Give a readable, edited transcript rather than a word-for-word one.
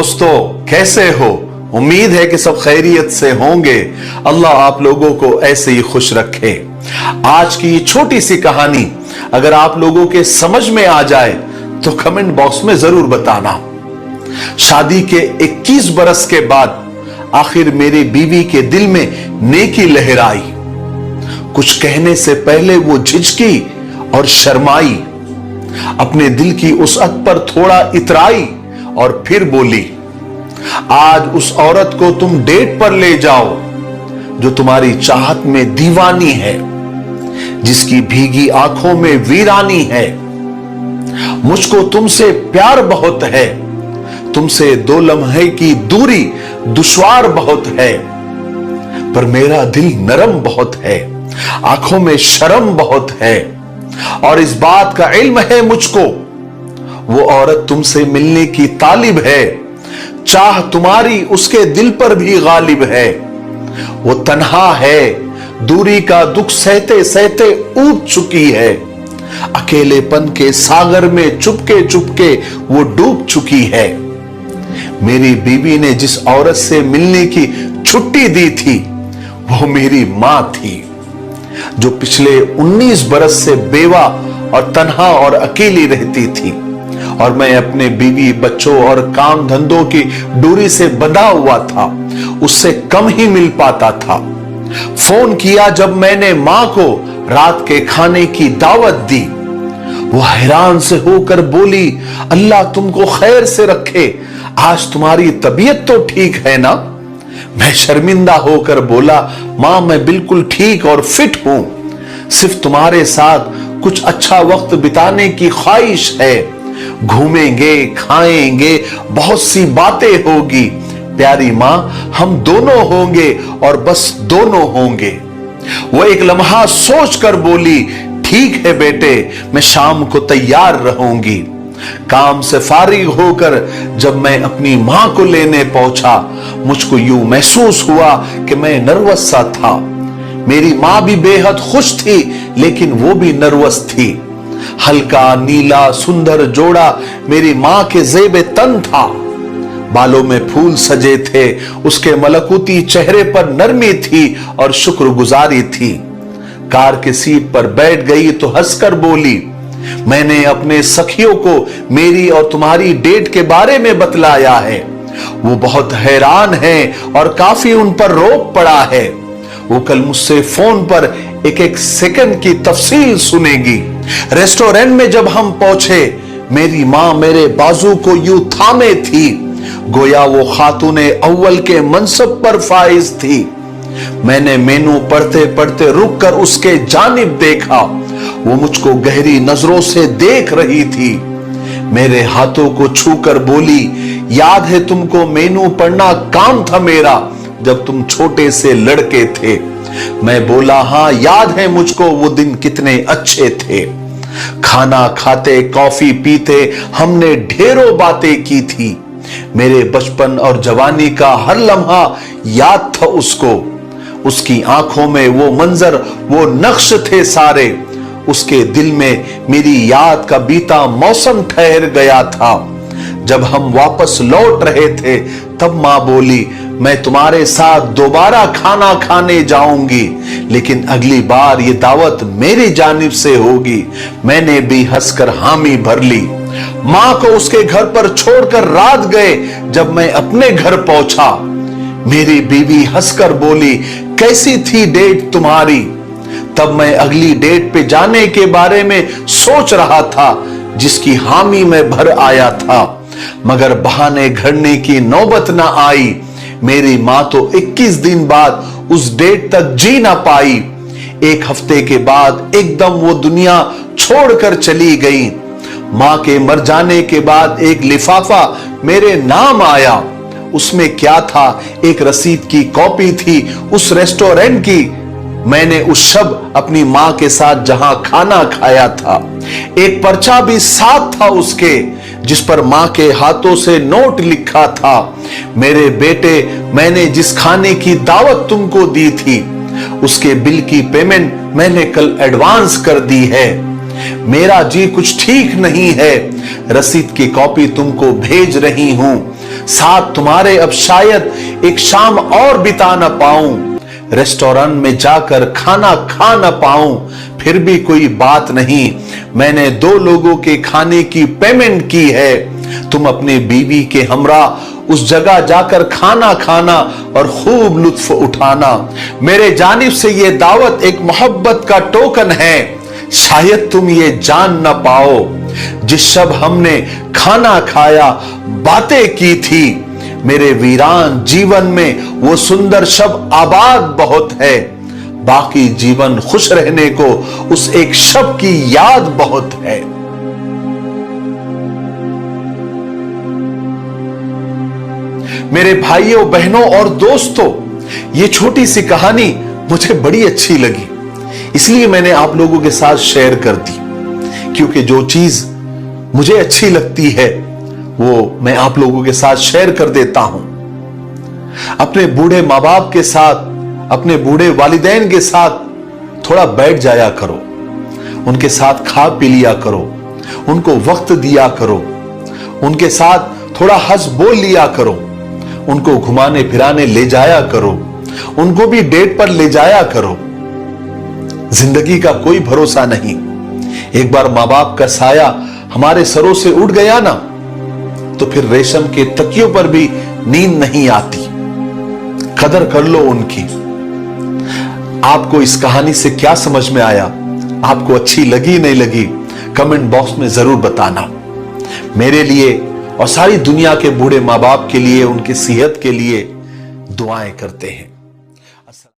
दोस्तों, कैसे हो? उम्मीद है कि सब खैरियत से होंगे। अल्लाह आप लोगों को ऐसे ही खुश रखे। आज की छोटी सी कहानी अगर आप लोगों के समझ में आ जाए तो कमेंट बॉक्स में जरूर बताना। शादी के 21 बरस के बाद आखिर मेरी बीवी के दिल में नेकी लहराई। कुछ कहने से पहले वो झिझकी और शर्माई, अपने दिल की वसअत पर थोड़ा इतराई और फिर बोली, आज उस औरत को तुम डेट पर ले जाओ जो तुम्हारी चाहत में दीवानी है, जिसकी भीगी आंखों में वीरानी है। मुझको तुमसे प्यार बहुत है, तुमसे 2 लम्हे की दूरी दुश्वार बहुत है, पर मेरा दिल नरम बहुत है, आंखों में शर्म बहुत है, और इस बात का इल्म है मुझको, वो औरत तुमसे मिलने की तालिब है, चाह तुम्हारी उसके दिल पर भी गालिब है। वो तन्हा है, दूरी का दुख सहते सहते ऊब चुकी है, अकेलेपन के सागर में चुपके चुपके वो डूब चुकी है। मेरी बीवी ने जिस औरत से मिलने की छुट्टी दी थी वो मेरी मां थी, जो पिछले 19 बरस से बेवा और तन्हा और अकेली रहती थी, और मैं अपने बीवी बच्चों और काम धंधों की दूरी से बंधा हुआ था, उससे कम ही मिल पाता था। फोन किया जब मैंने मां को रात के खाने की दावत दी, वो हैरान से होकर बोली, अल्लाह तुमको खैर से रखे, आज तुम्हारी तबीयत तो ठीक है ना? मैं शर्मिंदा होकर बोला, मां मैं बिल्कुल ठीक और फिट हूं, सिर्फ तुम्हारे साथ कुछ अच्छा वक्त बिताने की ख्वाहिश है। घूमेंगे, खाएंगे, बहुत सी बातें होगी। प्यारी मां हम दोनों होंगे और बस दोनों होंगे। वो एक लम्हा सोचकर बोली, ठीक है बेटे, मैं शाम को तैयार रहूंगी। काम से फारिग होकर जब मैं अपनी मां को लेने पहुंचा, मुझको यूं महसूस हुआ कि मैं नर्वस सा था। मेरी मां भी बेहद खुश थी, लेकिन वो भी नर्वस थी। हल्का नीला सुंदर जोड़ा मेरी मां के ज़ेबे तन था, बालों में फूल सजे थे, उसके मलकुती चेहरे पर नरमी थी और शुक्रगुजारी थी। कार की सीट पर बैठ गई तो हंसकर बोली, मैंने अपने सखियों को मेरी और तुम्हारी डेट के बारे में बतलाया है, वो बहुत हैरान हैं और काफी उन पर रोक पड़ा है। वो कल मुझसे फोन पर एक एक सेकंड की तफसील सुनेगी। रेस्टोरेंट में जब हम पहुंचे, मेरी मां मेरे बाजू को यूं थामे थी, गोया वो खातूने अव्वल के मनसब पर फाइज थी। मैंने मेनू पढ़ते पढ़ते रुक कर उसके जानिब देखा, वो मुझको गहरी नजरों से देख रही थी। मेरे हाथों को छूकर बोली, याद है तुमको मेनू पढ़ना काम था मेरा जब तुम छोटे से लड़के थे? मैं बोला, हां याद है मुझको, वो दिन कितने अच्छे थे। खाना खाते, कॉफी पीते हमने ढेरों बातें की थी। मेरे बचपन और जवानी का हर लम्हा याद था उसको। उसकी आंखों में वो मंजर, वो नक्श थे सारे। उसके दिल में मेरी याद का बीता मौसम ठहर गया था। जब हम वापस लौट रहे थे तब मां बोली, मैं तुम्हारे साथ दोबारा खाना खाने जाऊंगी, लेकिन अगली बार ये दावत मेरी जानिब से होगी। मैंने भी हंसकर हामी भर ली। मां को उसके घर पर छोड़कर रात गए। जब मैं अपने घर पहुंचा, मेरी बीवी हंसकर बोली, कैसी थी डेट तुम्हारी? तब मैं अगली डेट पे जाने के बारे में सोच रहा था, जिसकी हामी में भर आया था, मगर बहाने घड़ने की नौबत ना आई। मेरी मां तो 21 दिन बाद उस डेट तक जी ना पाई। 1 हफ्ते के बाद एकदम वो दुनिया छोड़कर चली गई। मां के मर जाने के बाद एक लिफाफा मेरे नाम आया। उसमें क्या था? एक रसीद की कॉपी थी उस रेस्टोरेंट की। मैंने उस शब अपनी मां के साथ जहां खाना खाया था। एक पर्चा भी साथ था उसके, जिस पर मां के हाथों से नोट लिखा था, मेरे बेटे, मैंने जिस खाने की दावत तुमको दी थी उसके बिल की पेमेंट मैंने कल एडवांस कर दी है। मेरा जी कुछ ठीक नहीं है, रसीद की कॉपी तुमको भेज रही हूं। साथ तुम्हारे अब शायद एक शाम और बिता न पाऊं, रेस्टोरेंट में जाकर खाना खा न पाऊं, फिर भी कोई बात नहीं, मैंने 2 लोगों के खाने की पेमेंट की है, तुम अपने बीवी के हमरा उस जगह जाकर खाना खाना और खूब लुत्फ उठाना। मेरे जानिब से ये दावत एक मोहब्बत का टोकन है, शायद तुम ये जान न पाओ, जिस शब हमने खाना खाया बातें की थी, मेरे वीरान जीवन में वो सुंदर शब आबाद बहुत है, बाकी जीवन खुश रहने को उस एक शब की याद बहुत है। मेरे भाइयों बहनों और दोस्तों, ये छोटी सी कहानी मुझे बड़ी अच्छी लगी, इसलिए मैंने आप लोगों के साथ शेयर कर दी, क्योंकि जो चीज मुझे अच्छी लगती है वो मैं आप लोगों के साथ शेयर कर देता हूं। अपने बूढ़े माँ बाप के साथ, अपने बूढ़े वालिदैन के साथ थोड़ा बैठ जाया करो, उनके साथ खा पी लिया करो, उनको वक्त दिया करो, उनके साथ थोड़ा हंस बोल लिया करो, उनको घुमाने फिराने ले जाया करो, उनको भी डेट पर ले जाया करो। जिंदगी का कोई भरोसा नहीं, एक बार माँ बाप का साया हमारे सरों से उड़ गया ना, तो फिर रेशम के तकियों पर भी नींद नहीं आती। कदर कर लो उनकी। आपको इस कहानी से क्या समझ में आया, आपको अच्छी लगी नहीं लगी, कमेंट बॉक्स में जरूर बताना। मेरे लिए और सारी दुनिया के बूढ़े माँ बाप के लिए, उनकी सेहत के लिए दुआएं करते हैं।